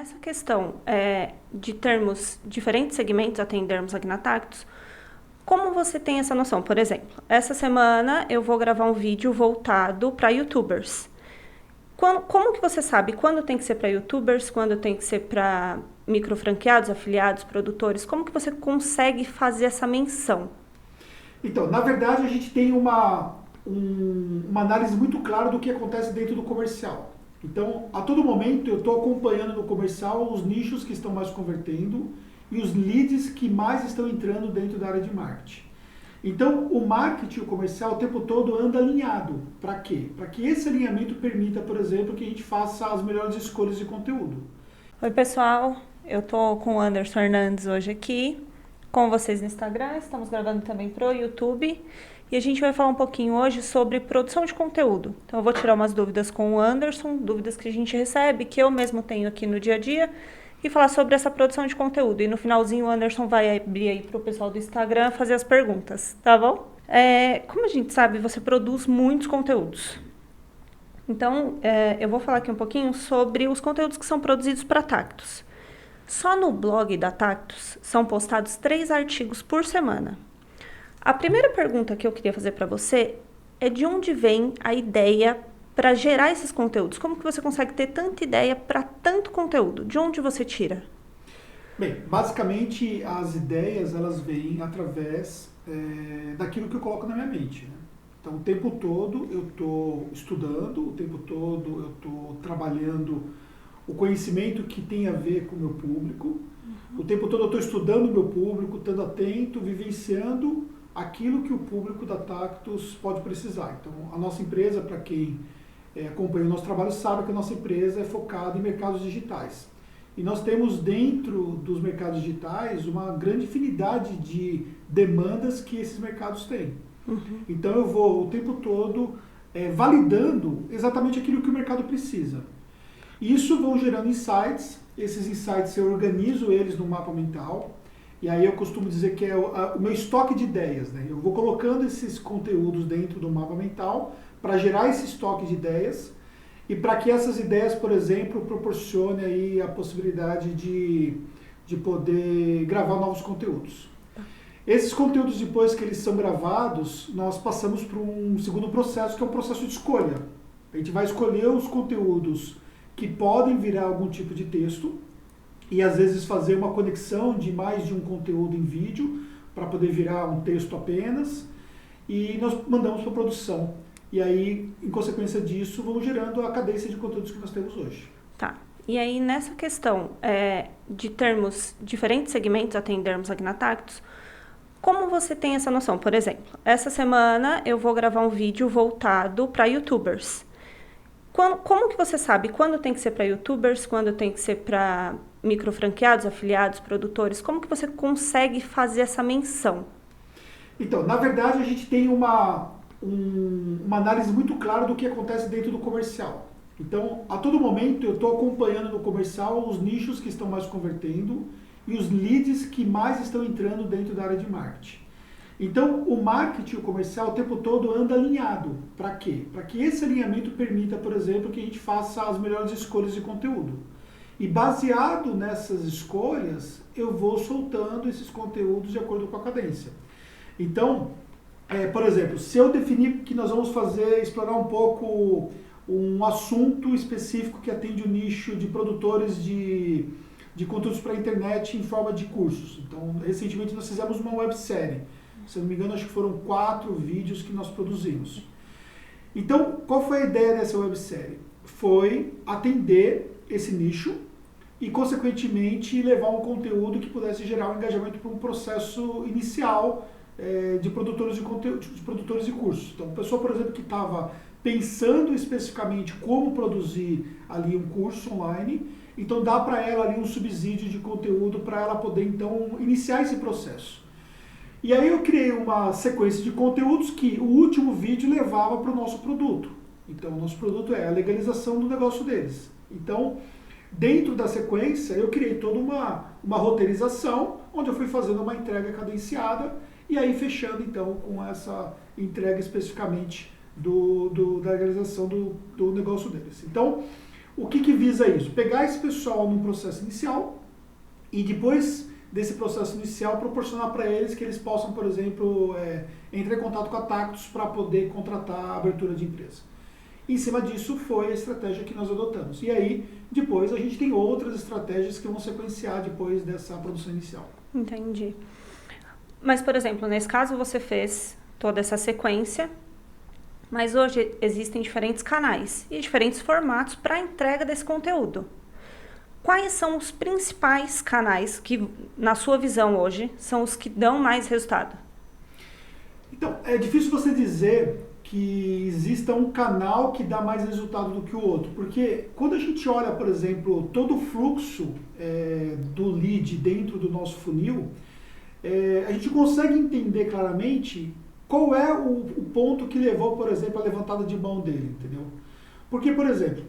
nessa questão de termos diferentes segmentos, atendermos aqui na Tactus, como você tem essa noção? Por exemplo, essa semana eu vou gravar um vídeo voltado para YouTubers. Como que você sabe quando tem que ser para YouTubers, quando tem que ser para microfranqueados, afiliados, produtores? Como que você consegue fazer essa menção? Então, na verdade, a gente tem uma análise muito clara do que acontece dentro do comercial. Então, a todo momento eu estou acompanhando no comercial os nichos que estão mais convertendo e os leads que mais estão entrando dentro da área de marketing. Então, o marketing e o comercial o tempo todo anda alinhado. Para quê? Para que esse alinhamento permita, por exemplo, que a gente faça as melhores escolhas de conteúdo. Oi, pessoal. Eu tô com o Anderson Hernandes hoje aqui, com vocês no Instagram. Estamos gravando também pro YouTube. E a gente vai falar um pouquinho hoje sobre produção de conteúdo. Então, eu vou tirar umas dúvidas com o Anderson, dúvidas que a gente recebe, que eu mesmo tenho aqui no dia a dia, e falar sobre essa produção de conteúdo. E no finalzinho o Anderson vai abrir aí para o pessoal do Instagram fazer as perguntas, tá bom? Como a gente sabe, você produz muitos conteúdos. Então, eu vou falar aqui um pouquinho sobre os conteúdos que são produzidos para Tactus. Só no blog da Tactus são postados 3 artigos por semana. A primeira pergunta que eu queria fazer para você é de onde vem a ideia para gerar esses conteúdos? Como que você consegue ter tanta ideia para tanto conteúdo? De onde você tira? Bem, basicamente as ideias elas vêm através daquilo que eu coloco na minha mente. Né? Então o tempo todo eu estou estudando, o tempo todo eu estou trabalhando o conhecimento que tem a ver com o meu público, o tempo todo eu estou estudando o meu público, estando atento, vivenciando aquilo que o público da Tactus pode precisar. Então a nossa empresa, para quem acompanha o nosso trabalho, sabe que a nossa empresa é focada em mercados digitais. E nós temos dentro dos mercados digitais uma grande infinidade de demandas que esses mercados têm. Então eu vou o tempo todo validando exatamente aquilo que o mercado precisa. Isso vão gerando insights, esses insights eu organizo eles no mapa mental, e aí eu costumo dizer que é o meu estoque de ideias. Né? Eu vou colocando esses conteúdos dentro do mapa mental para gerar esse estoque de ideias e para que essas ideias, por exemplo, proporcionem aí a possibilidade de poder gravar novos conteúdos. Esses conteúdos, depois que eles são gravados, nós passamos para um segundo processo, que é o processo de escolha. A gente vai escolher os conteúdos que podem virar algum tipo de texto e às vezes fazer uma conexão de mais de um conteúdo em vídeo para poder virar um texto apenas, e nós mandamos para a produção. E aí, em consequência disso, vamos gerando a cadência de conteúdos que nós temos hoje. Tá. E aí, nessa questão de termos diferentes segmentos, atendermos aqui na Tactus, como você tem essa noção? Por exemplo, essa semana eu vou gravar um vídeo voltado para YouTubers. Como que você sabe quando tem que ser para YouTubers, quando tem que ser para microfranqueados, afiliados, produtores? Como que você consegue fazer essa menção? Então, na verdade, a gente tem uma análise muito clara do que acontece dentro do comercial. Então, a todo momento eu estou acompanhando no comercial os nichos que estão mais convertendo e os leads que mais estão entrando dentro da área de marketing. Então, o marketing e o comercial o tempo todo anda alinhado. Para quê? Para que esse alinhamento permita, por exemplo, que a gente faça as melhores escolhas de conteúdo. E baseado nessas escolhas, eu vou soltando esses conteúdos de acordo com a cadência. Então, por exemplo, se eu definir que nós vamos explorar um pouco um assunto específico que atende o nicho de produtores de conteúdos para a internet em forma de cursos. Então, recentemente nós fizemos uma websérie. Se eu não me engano, acho que foram 4 vídeos que nós produzimos. Então, qual foi a ideia dessa websérie? Foi atender esse nicho e, consequentemente, levar um conteúdo que pudesse gerar um engajamento para um processo inicial de produtores de conteúdo, de produtores de cursos. Então, a pessoa, por exemplo, que estava pensando especificamente como produzir ali um curso online, então dá para ela ali um subsídio de conteúdo para ela poder, então, iniciar esse processo. E aí eu criei uma sequência de conteúdos que o último vídeo levava para o nosso produto. Então, o nosso produto é a legalização do negócio deles. Então, dentro da sequência, eu criei toda uma roteirização, onde eu fui fazendo uma entrega cadenciada, e aí fechando, então, com essa entrega especificamente da legalização do negócio deles. Então, O que visa isso? Pegar esse pessoal num processo inicial e depois desse processo inicial proporcionar para eles que eles possam, por exemplo, entrar em contato com a Tactus para poder contratar a abertura de empresa. Em cima disso foi a estratégia que nós adotamos. E aí, depois, a gente tem outras estratégias que vão sequenciar depois dessa produção inicial. Entendi. Mas, por exemplo, nesse caso você fez toda essa sequência, mas hoje existem diferentes canais e diferentes formatos para a entrega desse conteúdo. Quais são os principais canais que, na sua visão hoje, são os que dão mais resultado? Então, é difícil você dizer que exista um canal que dá mais resultado do que o outro, porque quando a gente olha, por exemplo, todo o fluxo do lead dentro do nosso funil, a gente consegue entender claramente qual é o ponto que levou, por exemplo, a levantada de mão dele, entendeu? Porque, por exemplo,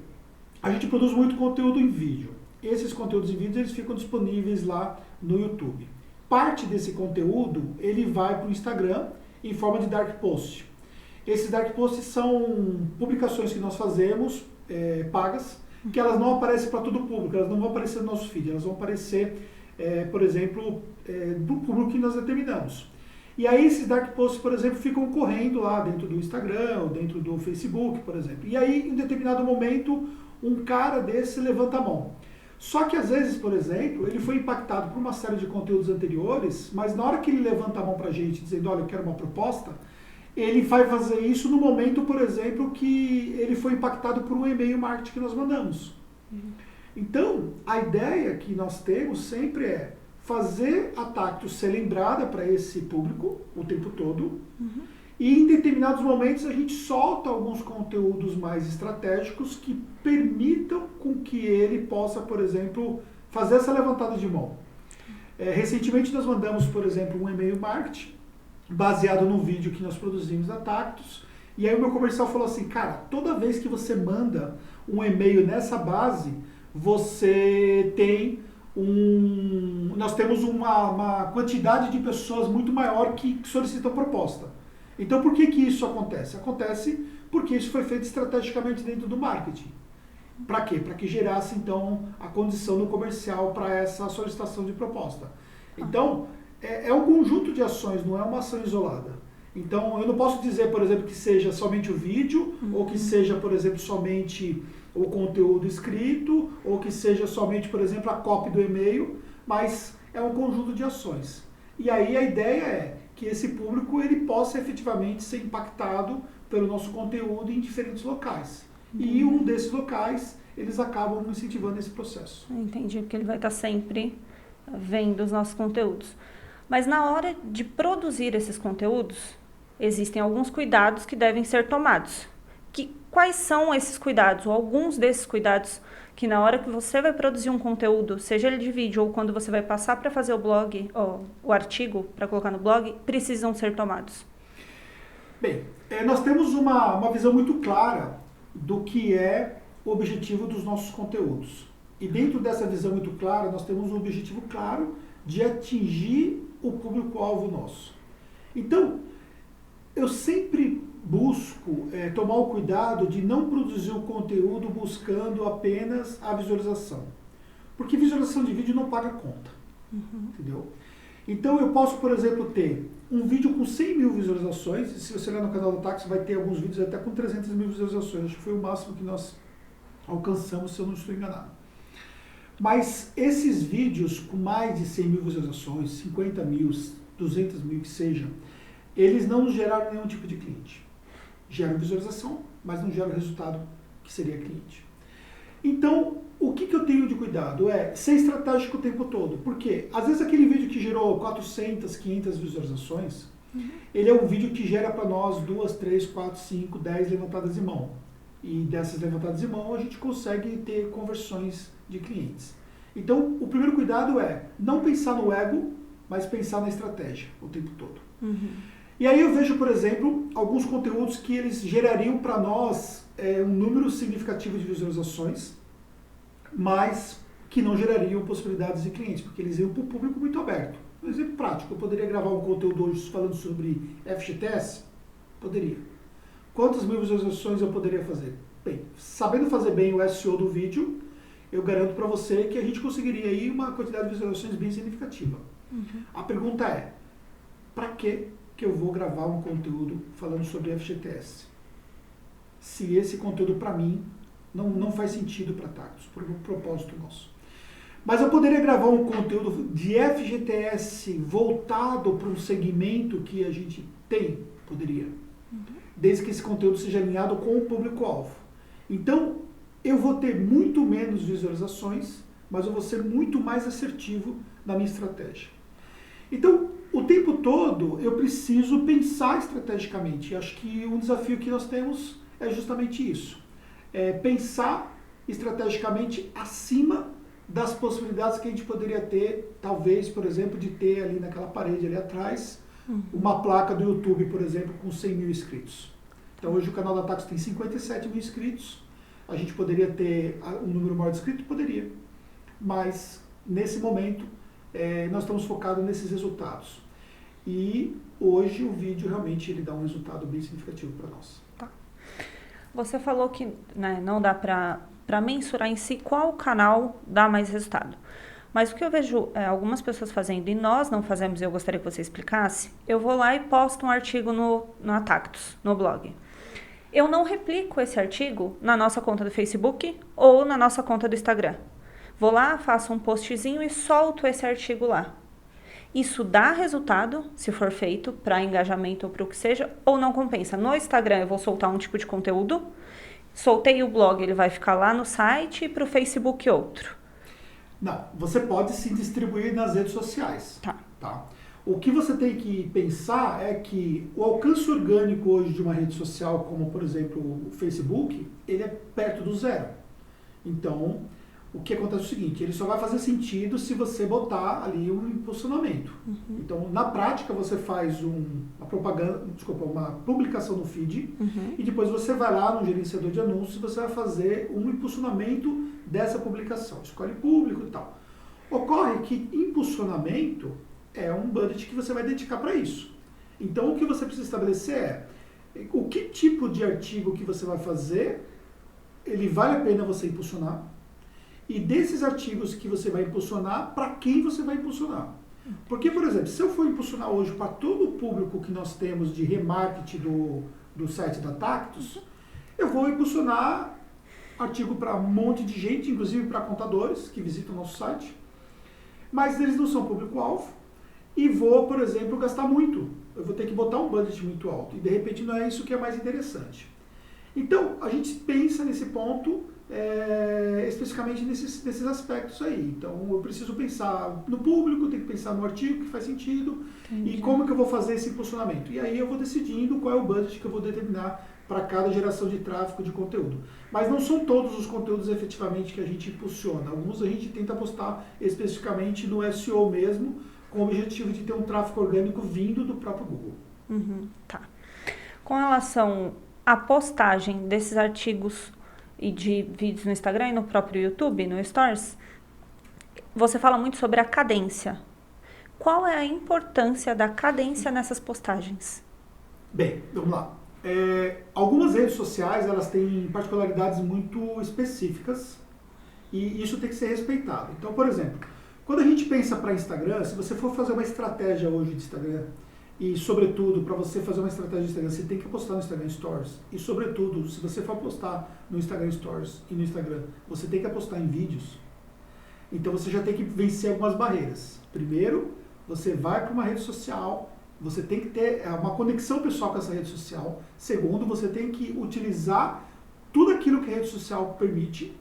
a gente produz muito conteúdo em vídeo. Esses conteúdos em vídeo eles ficam disponíveis lá no YouTube. Parte desse conteúdo ele vai para o Instagram em forma de dark post. Esses dark posts são publicações que nós fazemos pagas, que elas não aparecem para todo o público, elas não vão aparecer no nosso feed, elas vão aparecer, por exemplo, do público que nós determinamos. E aí esses dark posts, por exemplo, ficam correndo lá dentro do Instagram, ou dentro do Facebook, por exemplo. E aí, em determinado momento, um cara desse levanta a mão. Só que às vezes, por exemplo, ele foi impactado por uma série de conteúdos anteriores, mas na hora que ele levanta a mão para a gente dizendo, olha, eu quero uma proposta, ele vai fazer isso no momento, por exemplo, que ele foi impactado por um e-mail marketing que nós mandamos. Então, a ideia que nós temos sempre é fazer a Tactus ser lembrada para esse público o tempo todo, e em determinados momentos a gente solta alguns conteúdos mais estratégicos que permitam com que ele possa, por exemplo, fazer essa levantada de mão. Recentemente nós mandamos, por exemplo, um e-mail marketing baseado no vídeo que nós produzimos da Tactus, e aí o meu comercial falou assim, cara, toda vez que você manda um e-mail nessa base, você tem nós temos uma quantidade de pessoas muito maior que solicitam proposta. Então, por que isso acontece? Acontece porque isso foi feito estrategicamente dentro do marketing. Para quê? Para que gerasse, então, a condição no comercial para essa solicitação de proposta. Então, é um conjunto de ações, não é uma ação isolada. Então, eu não posso dizer, por exemplo, que seja somente o vídeo, ou que seja, por exemplo, somente o conteúdo escrito, ou que seja somente, por exemplo, a copy do e-mail, mas é um conjunto de ações. E aí a ideia é que esse público ele possa efetivamente ser impactado pelo nosso conteúdo em diferentes locais. E um desses locais, eles acabam incentivando esse processo. Entendi, porque ele vai estar sempre vendo os nossos conteúdos. Mas na hora de produzir esses conteúdos, existem alguns cuidados que devem ser tomados. Quais são esses cuidados, ou alguns desses cuidados, que na hora que você vai produzir um conteúdo, seja ele de vídeo ou quando você vai passar para fazer o blog, ou o artigo para colocar no blog, precisam ser tomados? Bem, nós temos uma visão muito clara do que é o objetivo dos nossos conteúdos. E dentro dessa visão muito clara, nós temos um objetivo claro de atingir o público-alvo nosso. Então, eu sempre busco tomar o cuidado de não produzir o conteúdo buscando apenas a visualização. Porque visualização de vídeo não paga conta. Entendeu? Então eu posso, por exemplo, ter um vídeo com 100 mil visualizações, e se você olhar no canal do Táxi, vai ter alguns vídeos até com 300 mil visualizações. Acho que foi o máximo que nós alcançamos, se eu não estou enganado. Mas esses vídeos com mais de 100 mil visualizações, 50 mil, 200 mil que seja, eles não nos geraram nenhum tipo de cliente. Geram visualização, mas não geram o resultado que seria cliente. Então, o que eu tenho de cuidado é ser estratégico o tempo todo. Porque, às vezes, aquele vídeo que gerou 400, 500 visualizações, ele é um vídeo que gera para nós 2, 3, 4, 5, 10 levantadas de mão. E dessas levantadas de mão, a gente consegue ter conversões de clientes. Então, o primeiro cuidado é não pensar no ego, mas pensar na estratégia o tempo todo. E aí eu vejo, por exemplo, alguns conteúdos que eles gerariam para nós um número significativo de visualizações, mas que não gerariam possibilidades de clientes, porque eles iam para o público muito aberto. Um exemplo prático, eu poderia gravar um conteúdo hoje falando sobre FGTS? Poderia. Quantas mil visualizações eu poderia fazer? Bem, sabendo fazer bem o SEO do vídeo, eu garanto para você que a gente conseguiria aí uma quantidade de visualizações bem significativa. A pergunta é, para que eu vou gravar um conteúdo falando sobre FGTS? Se esse conteúdo para mim não faz sentido para Tactus, por um propósito nosso. Mas eu poderia gravar um conteúdo de FGTS voltado para um segmento que a gente tem? Poderia. Desde que esse conteúdo seja alinhado com o público-alvo. Então, eu vou ter muito menos visualizações, mas eu vou ser muito mais assertivo na minha estratégia. Então, o tempo todo, eu preciso pensar estrategicamente. E acho que um desafio que nós temos é justamente isso. É pensar estrategicamente acima das possibilidades que a gente poderia ter, talvez, por exemplo, de ter ali naquela parede ali atrás, uma placa do YouTube, por exemplo, com 100 mil inscritos. Então hoje o canal da Tactus tem 57 mil inscritos, a gente poderia ter um número maior de inscritos? Poderia. Mas, nesse momento, nós estamos focados nesses resultados. E hoje o vídeo realmente ele dá um resultado bem significativo para nós. Tá. Você falou que, né, não dá para mensurar em si qual canal dá mais resultado. Mas o que eu vejo algumas pessoas fazendo e nós não fazemos, e eu gostaria que você explicasse, eu vou lá e posto um artigo no Tactus, no blog. Eu não replico esse artigo na nossa conta do Facebook ou na nossa conta do Instagram. Vou lá, faço um postzinho e solto esse artigo lá. Isso dá resultado, se for feito, para engajamento ou para o que seja, ou não compensa? No Instagram eu vou soltar um tipo de conteúdo, soltei o blog, ele vai ficar lá no site, e para o Facebook outro. Não, você pode se distribuir nas redes sociais. Tá. O que você tem que pensar é que o alcance orgânico hoje de uma rede social, como por exemplo o Facebook, ele é perto do zero. Então, o que acontece é o seguinte, ele só vai fazer sentido se você botar ali um impulsionamento. Então, na prática, você faz uma publicação no feed e depois você vai lá no gerenciador de anúncios e você vai fazer um impulsionamento dessa publicação. Escolhe público e tal. Ocorre que impulsionamento é um budget que você vai dedicar para isso. Então, o que você precisa estabelecer é o que tipo de artigo que você vai fazer, ele vale a pena você impulsionar, e desses artigos que você vai impulsionar, para quem você vai impulsionar. Porque, por exemplo, se eu for impulsionar hoje para todo o público que nós temos de remarketing do site da Tactus, eu vou impulsionar artigo para um monte de gente, inclusive para contadores que visitam o nosso site, mas eles não são público-alvo, e vou, por exemplo, gastar muito. Eu vou ter que botar um budget muito alto, e de repente não é isso que é mais interessante. Então, a gente pensa nesse ponto, especificamente nesses aspectos aí. Então, eu preciso pensar no público, tenho que pensar no artigo que faz sentido. Entendi. E como que eu vou fazer esse impulsionamento. E aí eu vou decidindo qual é o budget que eu vou determinar para cada geração de tráfego de conteúdo. Mas não são todos os conteúdos efetivamente que a gente impulsiona. Alguns a gente tenta postar especificamente no SEO mesmo, com o objetivo de ter um tráfego orgânico vindo do próprio Google. Tá. Com relação à postagem desses artigos e de vídeos no Instagram e no próprio YouTube, no Stories, você fala muito sobre a cadência. Qual é a importância da cadência nessas postagens? Bem, vamos lá. Algumas redes sociais, elas têm particularidades muito específicas e isso tem que ser respeitado. Então, por exemplo, quando a gente pensa para Instagram, se você for fazer uma estratégia hoje de Instagram, e sobretudo, para você fazer uma estratégia de Instagram, você tem que postar no Instagram Stories. E sobretudo, se você for postar no Instagram Stories e no Instagram, você tem que apostar em vídeos. Então você já tem que vencer algumas barreiras. Primeiro, você vai para uma rede social, você tem que ter uma conexão pessoal com essa rede social. Segundo, você tem que utilizar tudo aquilo que a rede social permite,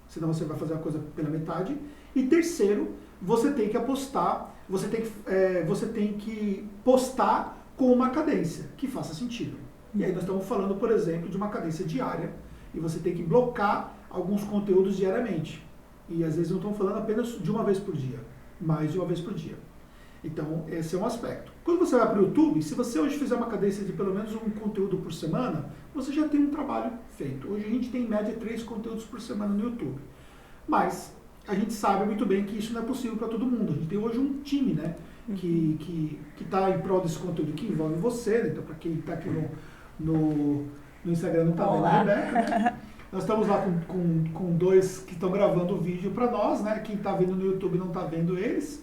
senão você vai fazer a coisa pela metade. E terceiro, você tem que apostar, você tem que postar com uma cadência que faça sentido. E aí nós estamos falando, por exemplo, de uma cadência diária, e você tem que blocar alguns conteúdos diariamente. E às vezes não estamos falando apenas de uma vez por dia, mais de uma vez por dia. Então, esse é um aspecto. Quando você vai para o YouTube, se você hoje fizer uma cadência de pelo menos um conteúdo por semana, você já tem um trabalho feito. Hoje a gente tem em média 3 conteúdos por semana no YouTube. Mas a gente sabe muito bem que isso não é possível para todo mundo. A gente tem hoje um time, né, que está em prol desse conteúdo, que envolve você, né? Então para quem está aqui no Instagram não está vendo a Rebeca, né? Nós estamos lá com dois que estão gravando o vídeo para nós, né? Quem está vendo no YouTube não está vendo eles.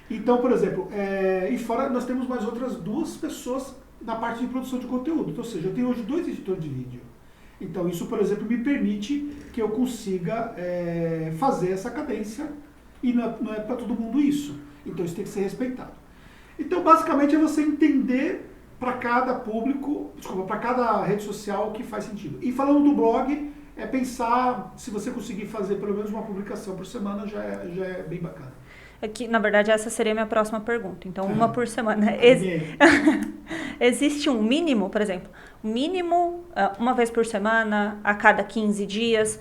Então, por exemplo, e fora nós temos mais outras duas pessoas na parte de produção de conteúdo. Então, ou seja, eu tenho hoje 2 editores de vídeo. Então, isso, por exemplo, me permite que eu consiga fazer essa cadência e não é para todo mundo isso. Então, isso tem que ser respeitado. Então, basicamente, é você entender para cada público, para cada rede social o que faz sentido. E falando do blog, é pensar se você conseguir fazer pelo menos uma publicação por semana, já é bem bacana. É que, na verdade, essa seria a minha próxima pergunta. Então, uma por semana. Existe um mínimo, por exemplo, mínimo uma vez por semana, a cada 15 dias?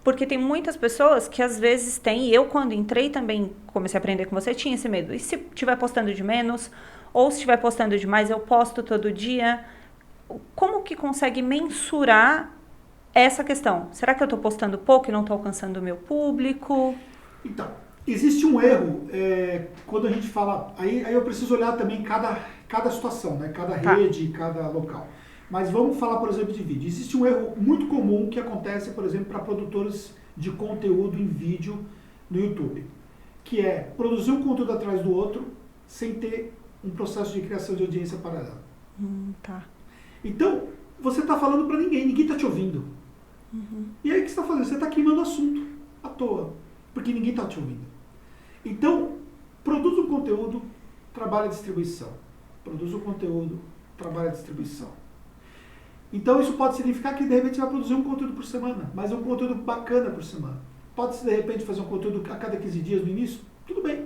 Porque tem muitas pessoas que às vezes têm, e eu quando entrei também, comecei a aprender com você, tinha esse medo. E se estiver postando de menos, ou se estiver postando demais, eu posto todo dia? Como que consegue mensurar essa questão? Será que eu estou postando pouco e não estou alcançando o meu público? Então, existe um erro quando a gente fala... Aí eu preciso olhar também cada situação, né? Cada rede, cada local. Mas vamos falar, por exemplo, de vídeo. Existe um erro muito comum que acontece, por exemplo, para produtores de conteúdo em vídeo no YouTube, que é produzir um conteúdo atrás do outro sem ter um processo de criação de audiência paralela. Tá. Então, você está falando para ninguém está te ouvindo. E aí o que você está fazendo? Você está queimando assunto à toa, porque ninguém está te ouvindo. Então, produz um conteúdo, trabalha a distribuição. Produz um conteúdo, trabalha a distribuição. Então, isso pode significar que, de repente, você vai produzir um conteúdo por semana, mas um conteúdo bacana por semana. Pode, de repente, fazer um conteúdo a cada 15 dias no início? Tudo bem.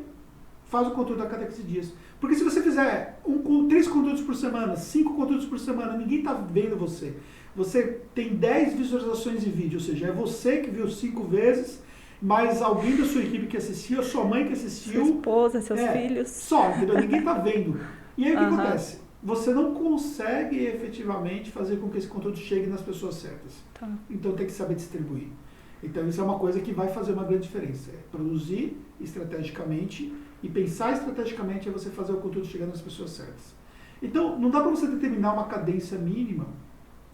Faz o conteúdo a cada 15 dias. Porque se você fizer 3 conteúdos por semana, 5 conteúdos por semana, ninguém está vendo você. Você tem 10 visualizações de vídeo, ou seja, é você que viu 5 vezes, mas alguém da sua equipe que assistiu, a sua mãe que assistiu. Sua esposa, seus filhos. Só, entendeu? Ninguém está vendo. E aí o que acontece? Você não consegue efetivamente fazer com que esse conteúdo chegue nas pessoas certas. Tá. Então tem que saber distribuir. Então isso é uma coisa que vai fazer uma grande diferença. É produzir estrategicamente e pensar estrategicamente é você fazer o conteúdo chegar nas pessoas certas. Então não dá para você determinar uma cadência mínima,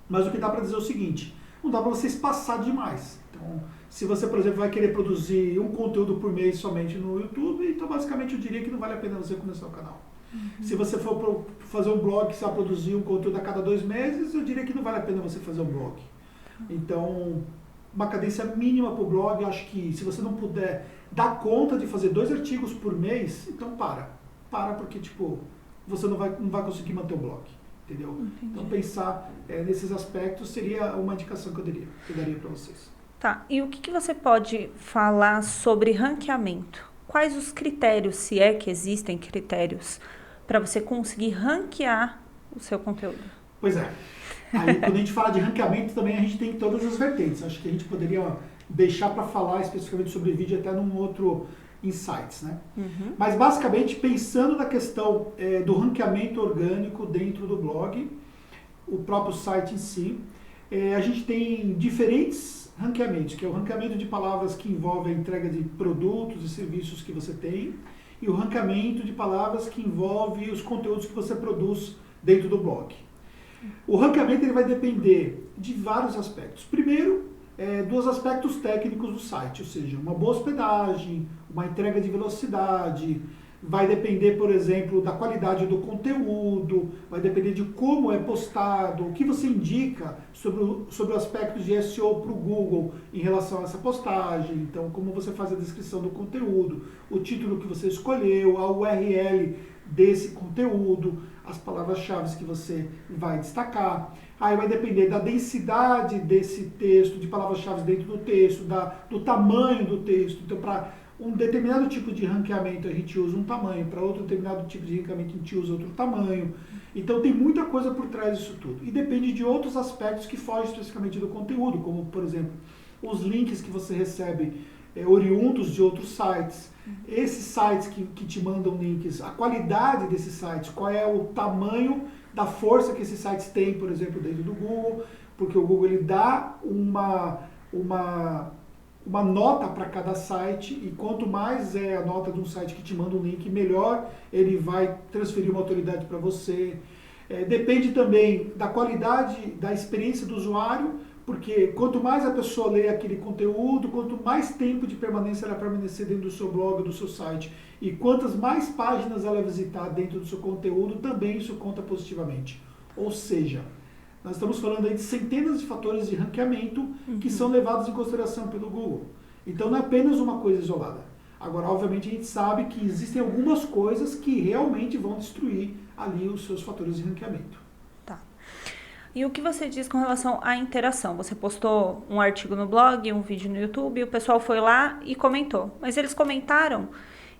mas o que dá para dizer é o seguinte, não dá para você espaçar demais. Então, se você, por exemplo, vai querer produzir um conteúdo por mês somente no YouTube, então basicamente eu diria que não vale a pena você começar o canal. Se você for fazer um blog que você vai produzir um conteúdo a cada 2 meses, eu diria que não vale a pena você fazer um blog. Então, uma cadência mínima para o blog, eu acho que se você não puder dar conta de fazer 2 artigos por mês, então para. Para porque, você não vai conseguir manter o blog. Entendeu? Entendi. Então, pensar nesses aspectos seria uma indicação que eu daria para vocês. Tá. E o que você pode falar sobre ranqueamento? Quais os critérios, se é que existem critérios, para você conseguir ranquear o seu conteúdo? Pois é. Aí, quando a gente fala de ranqueamento, também a gente tem todas as vertentes. Acho que a gente poderia deixar para falar especificamente sobre vídeo até num outro Insights, né? Mas, basicamente, pensando na questão do ranqueamento orgânico dentro do blog, o próprio site em si, a gente tem diferentes ranqueamentos, que é o ranqueamento de palavras que envolve a entrega de produtos e serviços que você tem, e o ranqueamento de palavras que envolve os conteúdos que você produz dentro do blog. O ranqueamento ele vai depender de vários aspectos. Primeiro, dos aspectos técnicos do site, ou seja, uma boa hospedagem, uma entrega de velocidade, vai depender, por exemplo, da qualidade do conteúdo, vai depender de como é postado, o que você indica sobre o aspecto de SEO para o Google em relação a essa postagem, então como você faz a descrição do conteúdo, o título que você escolheu, a URL desse conteúdo, as palavras-chave que você vai destacar. Aí vai depender da densidade desse texto, de palavras-chave dentro do texto, do tamanho do texto. Então, para um determinado tipo de ranqueamento a gente usa um tamanho, para outro determinado tipo de ranqueamento a gente usa outro tamanho. Então tem muita coisa por trás disso tudo. E depende de outros aspectos que fogem especificamente do conteúdo, como, por exemplo, os links que você recebe oriundos de outros sites. Esses sites que te mandam links, a qualidade desses sites, qual é o tamanho da força que esses sites têm, por exemplo, dentro do Google, porque o Google ele dá uma nota para cada site, e quanto mais é a nota de um site que te manda um link, melhor ele vai transferir uma autoridade para você. Depende também da qualidade da experiência do usuário, Porque quanto mais a pessoa lê aquele conteúdo, quanto mais tempo de permanência ela permanecer dentro do seu blog, do seu site, e quantas mais páginas ela visitar dentro do seu conteúdo, também isso conta positivamente. Ou seja, nós estamos falando aí de centenas de fatores de ranqueamento que são levados em consideração pelo Google. Então não é apenas uma coisa isolada. Agora, obviamente, a gente sabe que existem algumas coisas que realmente vão destruir ali os seus fatores de ranqueamento. Tá. E o que você diz com relação à interação? Você postou um artigo no blog, um vídeo no YouTube, o pessoal foi lá e comentou. Mas eles comentaram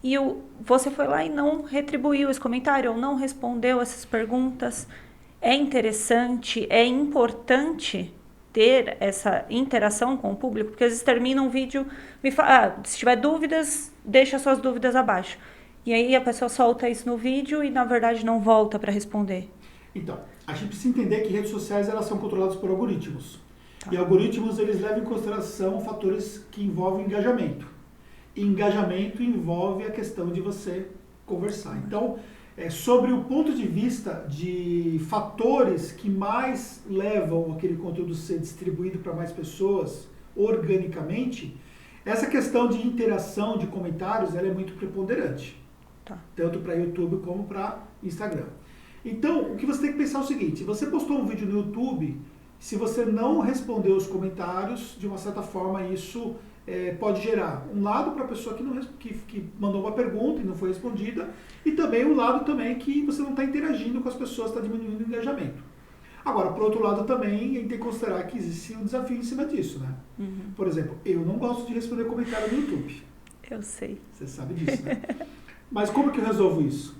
e você foi lá e não retribuiu esse comentário, ou não respondeu essas perguntas. É interessante, é importante ter essa interação com o público, porque às vezes termina um vídeo, se tiver dúvidas, deixa suas dúvidas abaixo. E aí a pessoa solta isso no vídeo e na verdade não volta para responder. Então, a gente precisa entender que redes sociais elas são controladas por algoritmos. Tá. E algoritmos eles levam em consideração fatores que envolvem engajamento. E engajamento envolve a questão de você conversar. Então, sobre o ponto de vista de fatores que mais levam aquele conteúdo a ser distribuído para mais pessoas organicamente, essa questão de interação, de comentários, ela é muito preponderante. Tá. Tanto para YouTube como para Instagram. Então, o que você tem que pensar é o seguinte, você postou um vídeo no YouTube, se você não respondeu os comentários, de uma certa forma isso pode gerar um lado para a pessoa que mandou uma pergunta e não foi respondida, e também um lado também que você não está interagindo com as pessoas, está diminuindo o engajamento. Agora, por outro lado também, a gente tem que considerar que existe um desafio em cima disso, né? Uhum. Por exemplo, eu não gosto de responder comentário no YouTube. Eu sei. Você sabe disso, né? Mas como que eu resolvo isso?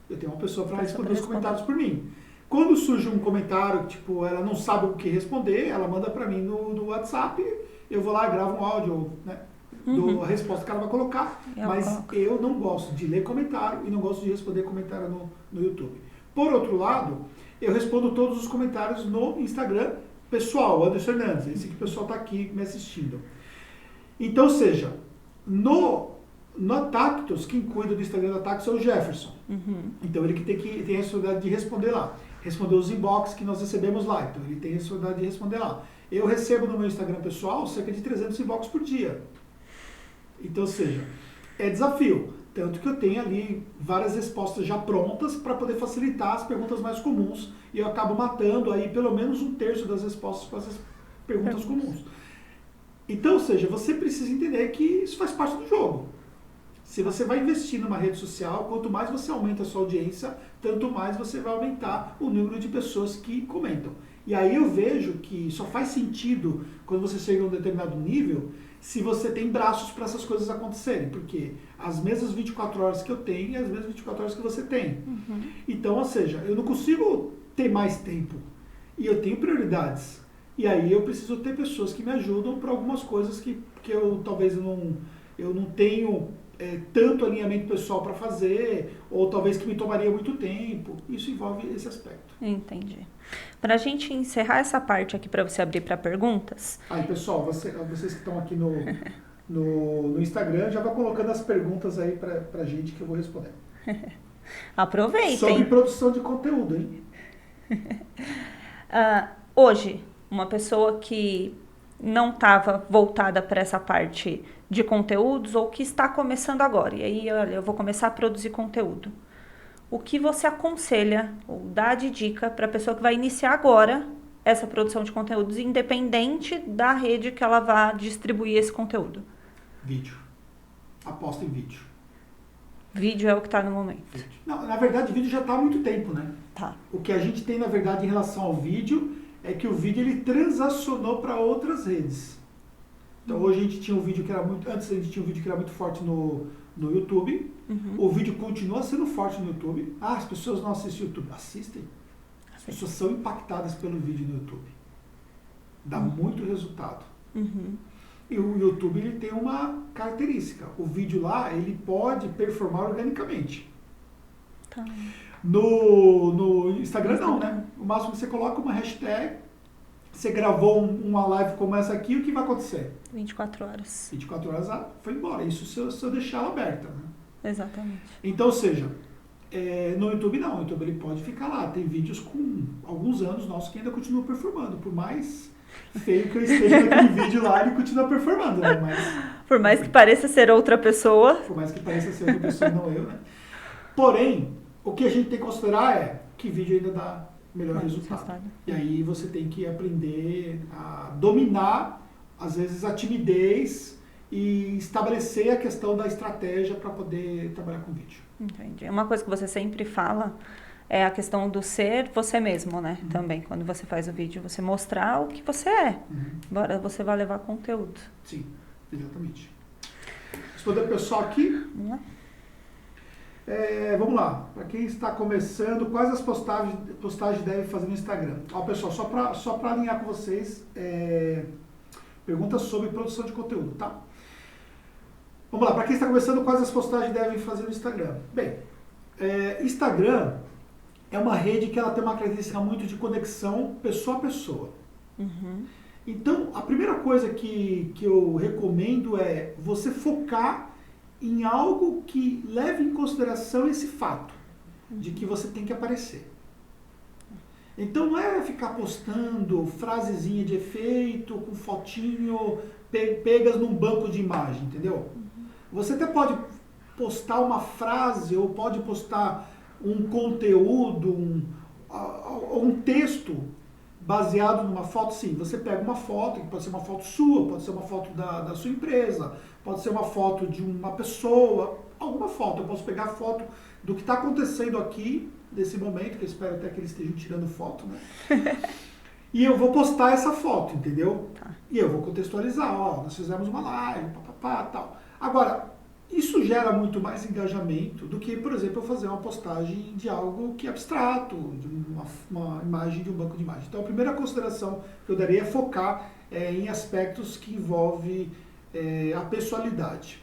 Eu tenho uma pessoa para responder os comentários por mim. Quando surge um comentário, tipo, ela não sabe o que responder, ela manda para mim no WhatsApp, eu vou lá, gravo um áudio, né, dou a resposta que ela vai colocar, mas eu não gosto de ler comentário e não gosto de responder comentário no YouTube. Por outro lado, eu respondo todos os comentários no Instagram pessoal, Anderson Hernandes, esse que o pessoal está aqui me assistindo. Então, ou seja, no Tactus, quem cuida do Instagram da Tactus é o Jefferson. Uhum. Então ele que tem a responsabilidade de responder lá. Responder os inbox que nós recebemos lá. Então ele tem a responsabilidade de responder lá. Eu recebo no meu Instagram pessoal cerca de 300 inbox por dia. Então, ou seja, é desafio. Tanto que eu tenho ali várias respostas já prontas para poder facilitar as perguntas mais comuns. E eu acabo matando aí pelo menos um terço das respostas para essas perguntas comuns. Então, ou seja, você precisa entender que isso faz parte do jogo. Se você vai investir numa rede social, quanto mais você aumenta a sua audiência, tanto mais você vai aumentar o número de pessoas que comentam. E aí eu vejo que só faz sentido, quando você chega a um determinado nível, se você tem braços para essas coisas acontecerem. Porque as mesmas 24 horas que eu tenho, é as mesmas 24 horas que você tem. Uhum. Então, ou seja, eu não consigo ter mais tempo. E eu tenho prioridades. E aí eu preciso ter pessoas que me ajudam para algumas coisas que eu talvez eu não tenho tanto alinhamento pessoal para fazer, ou talvez que me tomaria muito tempo. Isso envolve esse aspecto. Entendi. Para a gente encerrar essa parte aqui, para você abrir para perguntas. Aí, pessoal, vocês que estão aqui no Instagram, já vão colocando as perguntas aí para a gente que eu vou responder. Aproveitem. Sobre produção de conteúdo, hein? Hoje, uma pessoa que não estava voltada para essa parte de conteúdos ou que está começando agora, e aí olha, eu vou começar a produzir conteúdo. O que você aconselha ou dá de dica para a pessoa que vai iniciar agora essa produção de conteúdos, independente da rede que ela vá distribuir esse conteúdo? Vídeo. Aposta em vídeo. Vídeo é o que está no momento. Não, na verdade, vídeo já está há muito tempo, né? Tá. O que a gente tem, na verdade, em relação ao vídeo é que o vídeo ele transacionou para outras redes. Então hoje a gente tinha um vídeo que era muito... Antes a gente tinha um vídeo que era muito forte no YouTube. Uhum. O vídeo continua sendo forte no YouTube. As pessoas não assistem o YouTube. Assistem. As pessoas são impactadas pelo vídeo no YouTube. Dá muito resultado. Uhum. E o YouTube ele tem uma característica. O vídeo lá, ele pode performar organicamente. Tá. No Instagram não, né? O máximo que você coloca uma hashtag, você gravou uma live como essa aqui, o que vai acontecer? 24 horas. 24 horas foi embora. Isso se eu deixar ela aberta, né? Exatamente. Então, ou seja, no YouTube não. No YouTube ele pode ficar lá. Tem vídeos com alguns anos nossos que ainda continuam performando. Por mais feio que eu esteja naquele vídeo lá, ele continua performando, né? Mas, Por mais que pareça ser outra pessoa. por mais que pareça ser outra pessoa, não eu, né? Porém, o que a gente tem que considerar é que vídeo ainda dá melhor resultado. E aí você tem que aprender a dominar, às vezes, a timidez e estabelecer a questão da estratégia para poder trabalhar com vídeo. Entendi. Uma coisa que você sempre fala é a questão do ser você mesmo, né? Também, quando você faz o vídeo, você mostrar o que você é. Embora você vá levar conteúdo. Sim, exatamente. Responder o pessoal aqui. Vamos lá. Vamos lá. Para quem está começando, quais as postagens devem fazer no Instagram? Ó, pessoal, só para alinhar com vocês, perguntas sobre produção de conteúdo, tá? Vamos lá. Para quem está começando, quais as postagens devem fazer no Instagram? Bem, Instagram é uma rede que ela tem uma característica muito de conexão pessoa a pessoa. Então, a primeira coisa que eu recomendo é você focar em algo que leve em consideração esse fato de que você tem que aparecer. Então não é ficar postando frasezinha de efeito, com fotinho, pegas num banco de imagem, entendeu? Você até pode postar uma frase ou pode postar um conteúdo, um texto baseado numa foto, sim. Você pega uma foto, que pode ser uma foto sua, pode ser uma foto da sua empresa, pode ser uma foto de uma pessoa, alguma foto. Eu posso pegar foto do que está acontecendo aqui, nesse momento, que eu espero até que eles estejam tirando foto, né? E eu vou postar essa foto, entendeu? E eu vou contextualizar, ó, nós fizemos uma live, papapá, tal. Agora, isso gera muito mais engajamento do que, por exemplo, eu fazer uma postagem de algo que é abstrato, de uma imagem de um banco de imagens. Então, a primeira consideração que eu daria é focar em aspectos que envolvem a pessoalidade.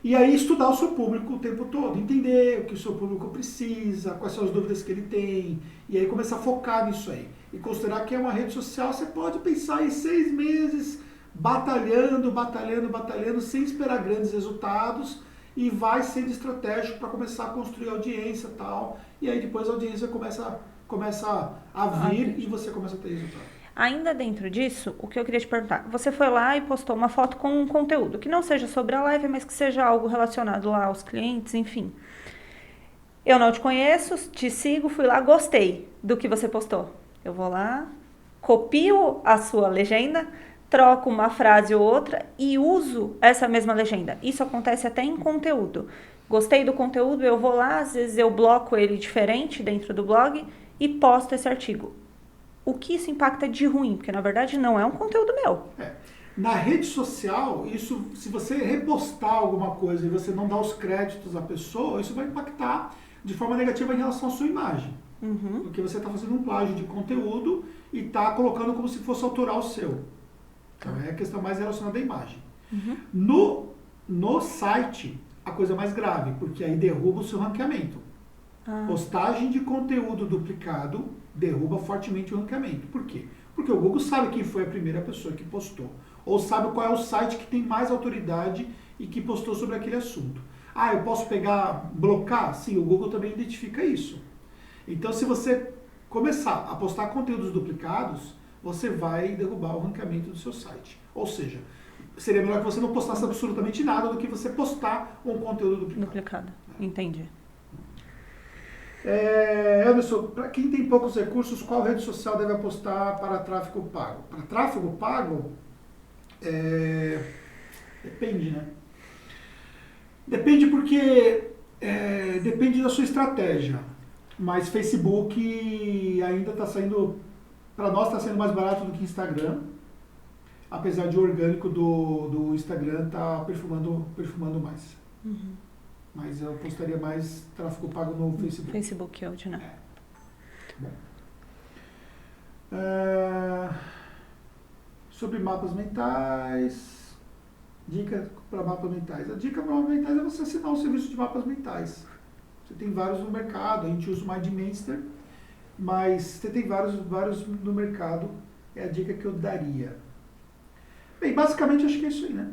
E aí, estudar o seu público o tempo todo, entender o que o seu público precisa, quais são as dúvidas que ele tem, e aí começar a focar nisso aí. E considerar que é uma rede social, você pode pensar em 6 meses batalhando, sem esperar grandes resultados, e vai sendo estratégico para começar a construir audiência e tal, e aí depois a audiência começa a vir e você começa a ter resultado. Ainda dentro disso, o que eu queria te perguntar, você foi lá e postou uma foto com um conteúdo, que não seja sobre a live, mas que seja algo relacionado lá aos clientes, enfim. Eu não te conheço, te sigo, fui lá, gostei do que você postou. Eu vou lá, copio a sua legenda, troco uma frase ou outra e uso essa mesma legenda. Isso acontece até em conteúdo. Gostei do conteúdo, eu vou lá, às vezes eu bloco ele diferente dentro do blog e posto esse artigo. O que isso impacta de ruim? Porque, na verdade, não é um conteúdo meu. Na rede social, isso, se você repostar alguma coisa e você não dá os créditos à pessoa, isso vai impactar de forma negativa em relação à sua imagem. Porque você está fazendo um plágio de conteúdo e está colocando como se fosse autoral seu. Então, é a questão mais relacionada à imagem. No site, a coisa é mais grave, porque aí derruba o seu ranqueamento. Postagem de conteúdo duplicado derruba fortemente o ranqueamento. Por quê? Porque o Google sabe quem foi a primeira pessoa que postou. Ou sabe qual é o site que tem mais autoridade e que postou sobre aquele assunto. Eu posso blocar? Sim, o Google também identifica isso. Então, se você começar a postar conteúdos duplicados, você vai derrubar o ranqueamento do seu site. Ou seja, seria melhor que você não postasse absolutamente nada do que você postar um conteúdo duplicado. Entendi. Anderson, para quem tem poucos recursos, qual rede social deve apostar para tráfego pago? Para tráfego pago, depende, né? Depende porque depende da sua estratégia. Mas Facebook ainda está saindo, para nós está sendo mais barato do que Instagram, apesar de o orgânico do Instagram estar perfumando mais. Mas eu postaria mais tráfego pago no Facebook. Facebook hoje, né? Bom. Sobre mapas mentais, dica para mapas mentais. A dica para mapas mentais é você assinar um serviço de mapas mentais. Você tem vários no mercado, a gente usa o MindMeister, mas você tem vários no mercado, é a dica que eu daria. Bem, basicamente acho que é isso aí, né?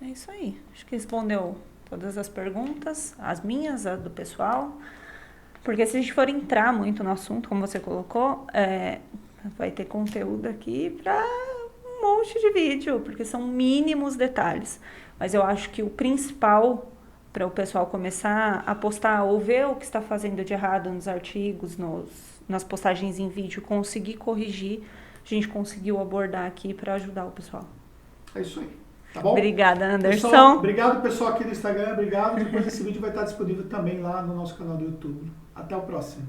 É isso aí. Acho que respondeu todas as perguntas, as minhas, as do pessoal. Porque se a gente for entrar muito no assunto, como você colocou, Vai ter conteúdo aqui para um monte de vídeo, porque são mínimos detalhes. Mas eu acho que o principal para o pessoal começar a postar ou ver o que está fazendo de errado nos artigos, nas postagens em vídeo, conseguir corrigir, a gente conseguiu abordar aqui para ajudar o pessoal. É isso aí. Tá bom? Obrigada, Anderson. Pessoal, obrigado, pessoal, aqui no Instagram. Obrigado. Depois esse vídeo vai estar disponível também lá no nosso canal do YouTube. Até o próximo.